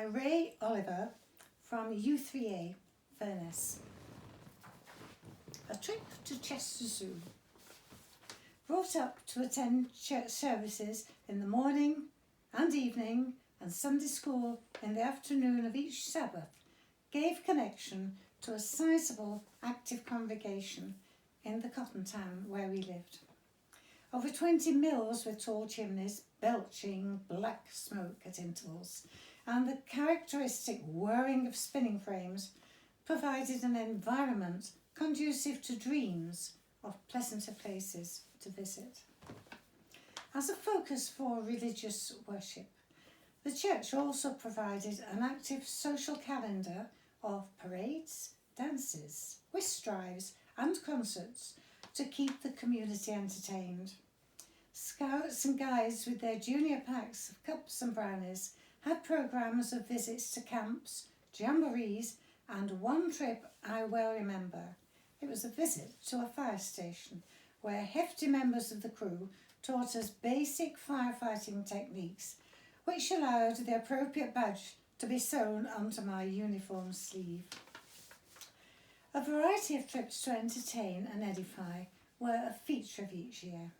by Ray Oliver from U3A, Furness. A trip to Chester Zoo. Brought up to attend church services in the morning and evening and Sunday school in the afternoon of each Sabbath gave connection to a sizable active congregation in the cotton town where we lived. Over 20 mills with tall chimneys belching black smoke at intervals, and the characteristic whirring of spinning frames provided an environment conducive to dreams of pleasanter places to visit. As a focus for religious worship, the church also provided an active social calendar of parades, dances, whist drives and concerts to keep the community entertained. Scouts and guides with their junior packs of cups and brownies had programmes of visits to camps, jamborees, and one trip I well remember. It was a visit to a fire station where hefty members of the crew taught us basic firefighting techniques, which allowed the appropriate badge to be sewn onto my uniform sleeve. A variety of trips to entertain and edify were a feature of each year.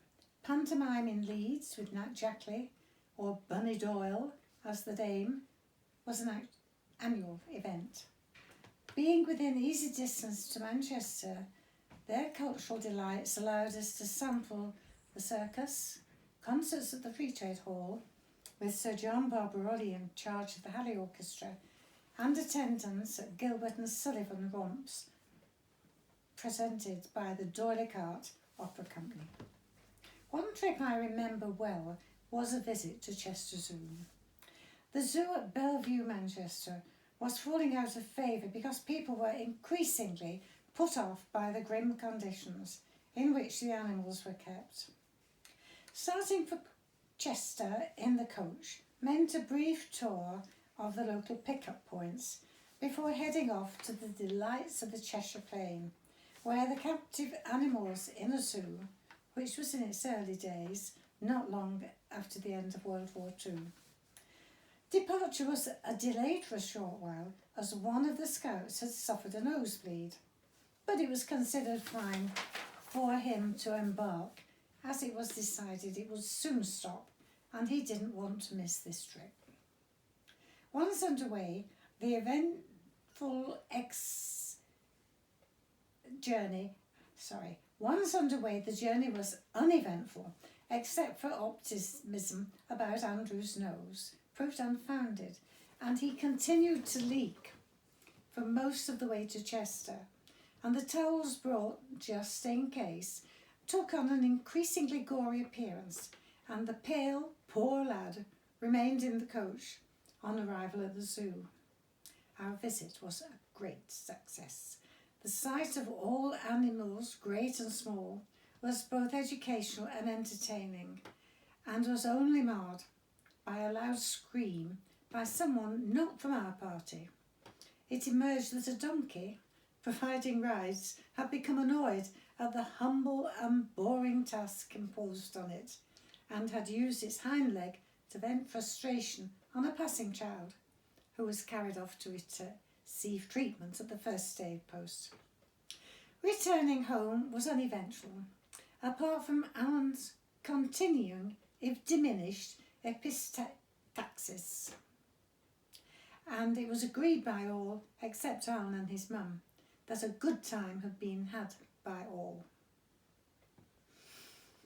Pantomime in Leeds with Nat Jackley, or Bunny Doyle as the dame, was an annual event. Being within easy distance to Manchester, their cultural delights allowed us to sample the circus, concerts at the Free Trade Hall, with Sir John Barbarolli in charge of the Halley Orchestra, and attendance at Gilbert and Sullivan romps presented by the D'Oyly Carte Opera Company. One trip I remember well was a visit to Chester Zoo. The zoo at Bellevue, Manchester, was falling out of favour because people were increasingly put off by the grim conditions in which the animals were kept. Starting for Chester in the coach meant a brief tour of the local pickup points before heading off to the delights of the Cheshire Plain, where the captive animals in a zoo, which was in its early days, not long after the end of World War II. Departure was delayed for a short while as one of the scouts had suffered a nosebleed, but it was considered fine for him to embark, as it was decided it would soon stop and he didn't want to miss this trip. Once underway, the journey was uneventful, except for optimism about Andrew's nose proved unfounded, and he continued to leak for most of the way to Chester, and the towels brought just in case took on an increasingly gory appearance, and the pale, poor lad remained in the coach on arrival at the zoo. Our visit was a great success. The sight of all animals, great and small, was both educational and entertaining, and was only marred by a loud scream by someone not from our party. It emerged that a donkey, providing rides, had become annoyed at the humble and boring task imposed on it, and had used its hind leg to vent frustration on a passing child, who was carried off to receive treatment at the first aid post. Returning home was uneventful, apart from Alan's continuing, if diminished, epistaxis, and it was agreed by all, except Alan and his mum, that a good time had been had by all.